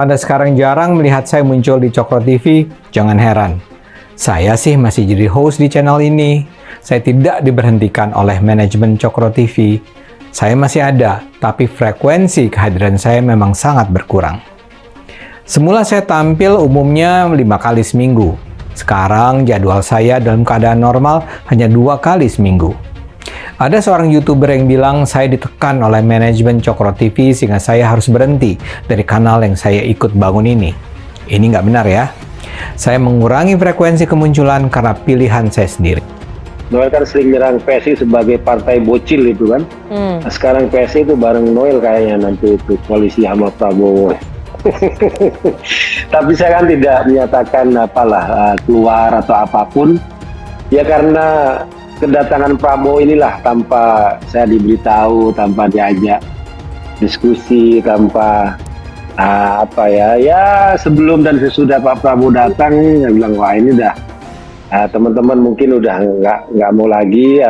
Anda sekarang jarang melihat saya muncul di Cokro TV, jangan heran. Saya sih masih jadi host di channel ini. Saya tidak diberhentikan oleh manajemen Cokro TV. Saya masih ada, tapi frekuensi kehadiran saya memang sangat berkurang. Semula saya tampil umumnya 5 kali seminggu. Sekarang jadwal saya dalam keadaan normal hanya 2 kali seminggu. Ada seorang YouTuber yang bilang saya ditekan oleh manajemen Cokro TV sehingga saya harus berhenti dari kanal yang saya ikut bangun ini. Ini nggak benar ya. Saya mengurangi frekuensi kemunculan karena pilihan saya sendiri. Noel kan sering nyerang PSI sebagai partai bocil itu kan. Nah, sekarang PSI itu bareng Noel kayaknya nanti itu koalisi sama Prabowo. Tapi saya kan tidak menyatakan keluar atau apapun. Ya karena kedatangan Prabowo inilah tanpa saya diberitahu, tanpa diajak diskusi, tanpa sebelum dan sesudah Pak Prabowo datang, saya bilang wah ini dah teman-teman mungkin udah nggak mau lagi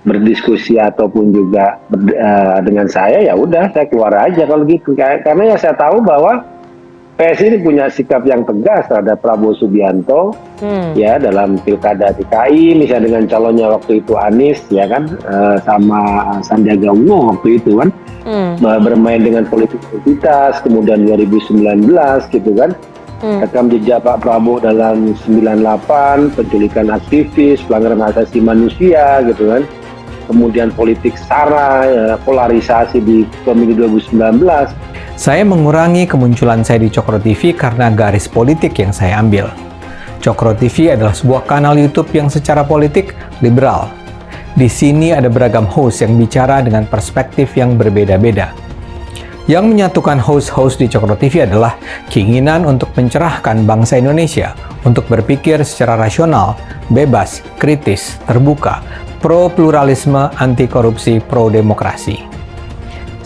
berdiskusi ataupun juga dengan saya, ya udah saya keluar aja kalau gitu, karena ya saya tahu bahwa PSI ini punya sikap yang tegas terhadap Prabowo Subianto ya dalam pilkada DKI, misalnya dengan calonnya waktu itu Anies ya kan, sama Sandiaga Uno waktu itu kan, bermain dengan politik identitas, kemudian 2019 gitu kan, rekam jejak Pak Prabowo dalam 98, penculikan aktivis, pelanggaran hak asasi manusia gitu kan, kemudian politik SARA, polarisasi di pemilu 2019. Saya mengurangi kemunculan saya di Cokro TV karena garis politik yang saya ambil. Cokro TV adalah sebuah kanal YouTube yang secara politik liberal. Di sini ada beragam host yang bicara dengan perspektif yang berbeda-beda. Yang menyatukan host-host di Cokro TV adalah keinginan untuk mencerahkan bangsa Indonesia untuk berpikir secara rasional, bebas, kritis, terbuka, pro-pluralisme, anti-korupsi, pro-demokrasi.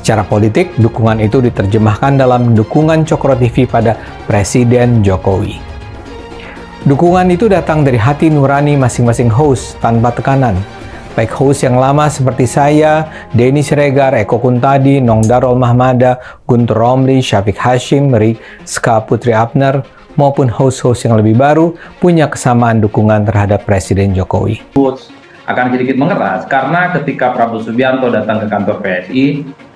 Secara politik, dukungan itu diterjemahkan dalam dukungan Cokro TV pada Presiden Jokowi. Dukungan itu datang dari hati nurani masing-masing host tanpa tekanan. Baik host yang lama seperti saya, Denny Siregar, Eko Kuntadi, Nong Darul Mahmada, Guntur Romli, Syafiq Hashim, Rizka Putri Abner, maupun host-host yang lebih baru punya kesamaan dukungan terhadap Presiden Jokowi. Akan sedikit mengeras karena ketika Prabowo Subianto datang ke kantor PSI,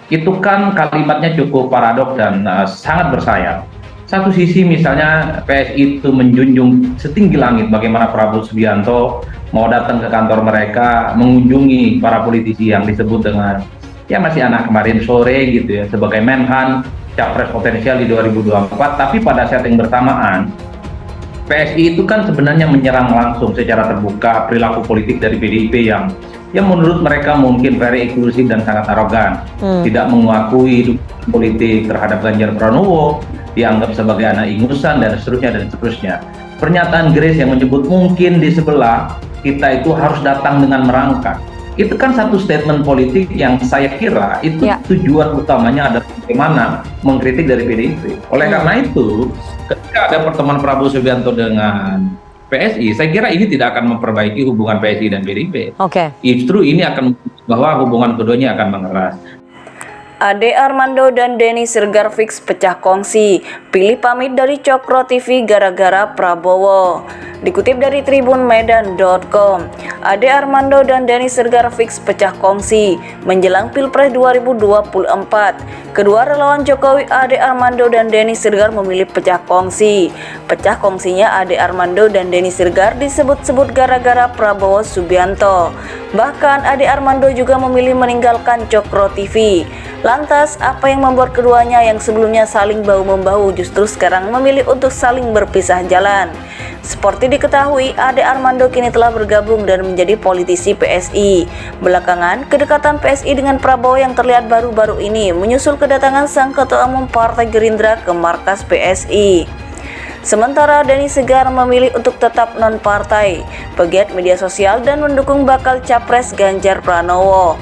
itu kan kalimatnya cukup paradok dan sangat bersayap. Satu sisi misalnya PSI itu menjunjung setinggi langit bagaimana Prabowo Subianto mau datang ke kantor mereka, mengunjungi para politisi yang disebut dengan ya masih anak kemarin sore gitu ya, sebagai Menhan, capres potensial di 2024, tapi pada saat yang bersamaan PSI itu kan sebenarnya menyerang langsung secara terbuka perilaku politik dari PDIP yang menurut mereka mungkin very eksklusif dan sangat arogan, tidak mengakui dukungan politik terhadap Ganjar Pranowo, dianggap sebagai anak ingusan dan seterusnya. Pernyataan Grace yang menyebut mungkin di sebelah kita itu harus datang dengan merangkak, itu kan satu statement politik yang saya kira itu tujuan utamanya adalah bagaimana mengkritik dari PDIP. Oleh karena itu, ketika ada pertemuan Prabowo Subianto dengan PSI, saya kira ini tidak akan memperbaiki hubungan PSI dan PDIP. Justru ini akan bahwa hubungan keduanya akan mengeras. Ade Armando dan Denny Siregar fix pecah kongsi, pilih pamit dari Cokro TV gara-gara Prabowo. Dikutip dari tribunmedan.com, Ade Armando dan Denny Siregar fix pecah kongsi menjelang Pilpres 2024. Kedua relawan Jokowi Ade Armando dan Denny Siregar memilih pecah kongsi. Pecah kongsinya Ade Armando dan Denny Siregar disebut-sebut gara-gara Prabowo Subianto. Bahkan Ade Armando juga memilih meninggalkan Cokro TV. Lantas, apa yang membuat keduanya yang sebelumnya saling bahu-membahu justru sekarang memilih untuk saling berpisah jalan? Seperti diketahui, Ade Armando kini telah bergabung dan menjadi politisi PSI. Belakangan, kedekatan PSI dengan Prabowo yang terlihat baru-baru ini menyusul kedatangan sang ketua umum Partai Gerindra ke markas PSI. Sementara Denny Siregar memilih untuk tetap non-partai, pegiat media sosial dan mendukung bakal capres Ganjar Pranowo.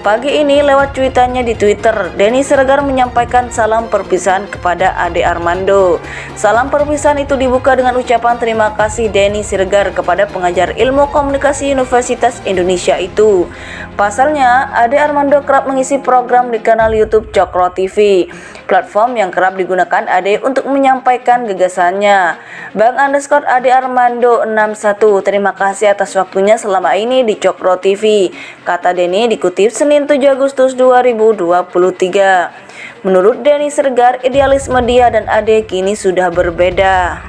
Pagi ini lewat cuitannya di Twitter, Denny Siregar menyampaikan salam perpisahan kepada Ade Armando. Salam perpisahan itu dibuka dengan ucapan terima kasih Denny Siregar kepada pengajar ilmu komunikasi Universitas Indonesia itu. Pasalnya, Ade Armando kerap mengisi program di kanal YouTube Cokro TV, platform yang kerap digunakan Ade untuk menyampaikan gagasannya. Bang _ Ade Armando 61, terima kasih atas waktunya selama ini di Cokro TV, kata Denny dikutip Senin 7 Agustus 2023. Menurut Denny Siregar, idealisme dia dan Ade kini sudah berbeda.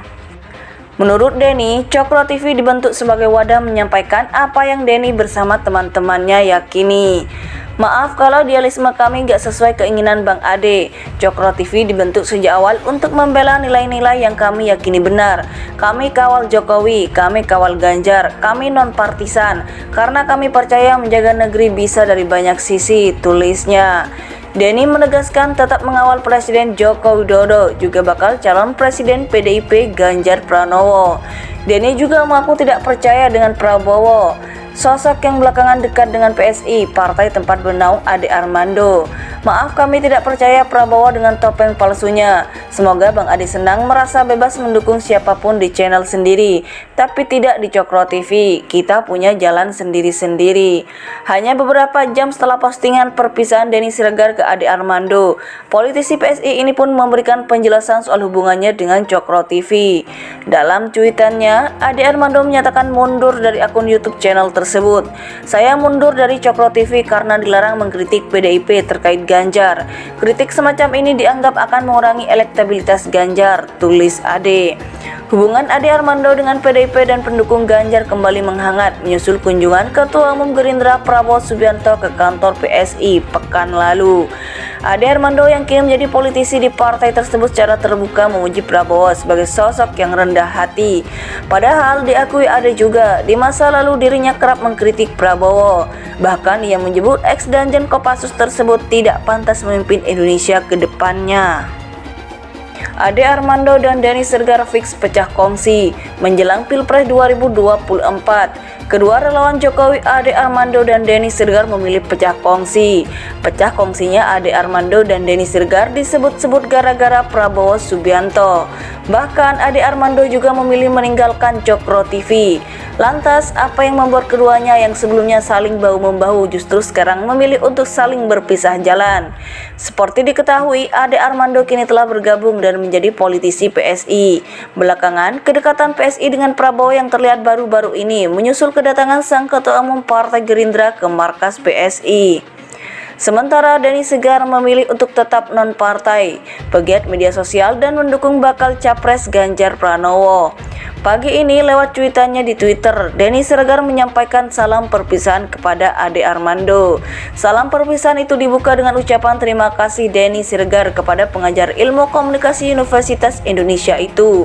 Menurut Denny, Cokro TV dibentuk sebagai wadah menyampaikan apa yang Denny bersama teman-temannya yakini. Maaf kalau idealisme kami gak sesuai keinginan Bang Ade. Cokro TV dibentuk sejak awal untuk membela nilai-nilai yang kami yakini benar. Kami kawal Jokowi, kami kawal Ganjar, kami non-partisan. Karena kami percaya menjaga negeri bisa dari banyak sisi, tulisnya. Denny menegaskan tetap mengawal Presiden Joko Widodo, juga bakal calon Presiden PDIP Ganjar Pranowo. Denny juga mengaku tidak percaya dengan Prabowo, sosok yang belakangan dekat dengan PSI, partai tempat bernaung Ade Armando. Maaf, kami tidak percaya Prabowo dengan topeng palsunya. Semoga Bang Ade senang merasa bebas mendukung siapapun di channel sendiri, tapi tidak di Cokro TV. Kita punya jalan sendiri-sendiri. Hanya beberapa jam setelah postingan perpisahan Denny Siregar ke Ade Armando, politisi PSI ini pun memberikan penjelasan soal hubungannya dengan Cokro TV. Dalam cuitannya, Ade Armando menyatakan mundur dari akun YouTube channel tersebut. Saya mundur dari Cokro TV karena dilarang mengkritik PDIP terkait Ganjar. Kritik semacam ini dianggap akan mengurangi elektabilitas Ganjar, tulis Ade. Hubungan Ade Armando dengan PDIP dan pendukung Ganjar kembali menghangat menyusul kunjungan Ketua Umum Gerindra Prabowo Subianto ke kantor PSI pekan lalu. Ade Armando yang kini menjadi politisi di partai tersebut secara terbuka memuji Prabowo sebagai sosok yang rendah hati. Padahal diakui Ade juga di masa lalu dirinya kerap mengkritik Prabowo. Bahkan ia menyebut ex-Danjen Kopassus tersebut tidak pantas memimpin Indonesia ke depannya. Ade Armando dan Denny Siregar fix pecah kongsi menjelang Pilpres 2024. Kedua relawan Jokowi Ade Armando dan Denny Siregar memilih pecah kongsi. Pecah kongsinya Ade Armando dan Denny Siregar disebut-sebut gara-gara Prabowo Subianto. Bahkan Ade Armando juga memilih meninggalkan Cokro TV. Lantas, apa yang membuat keduanya yang sebelumnya saling bahu-membahu justru sekarang memilih untuk saling berpisah jalan? Seperti diketahui, Ade Armando kini telah bergabung dan menjadi politisi PSI. Belakangan, kedekatan PSI dengan Prabowo yang terlihat baru-baru ini menyusul kedatangan sang Ketua Umum Partai Gerindra ke markas PSI. Sementara Denny Siregar memilih untuk tetap non-partai, pegiat media sosial dan mendukung bakal capres Ganjar Pranowo. Pagi ini lewat cuitannya di Twitter, Denny Siregar menyampaikan salam perpisahan kepada Ade Armando. Salam perpisahan itu dibuka dengan ucapan terima kasih Denny Siregar kepada pengajar ilmu komunikasi Universitas Indonesia itu.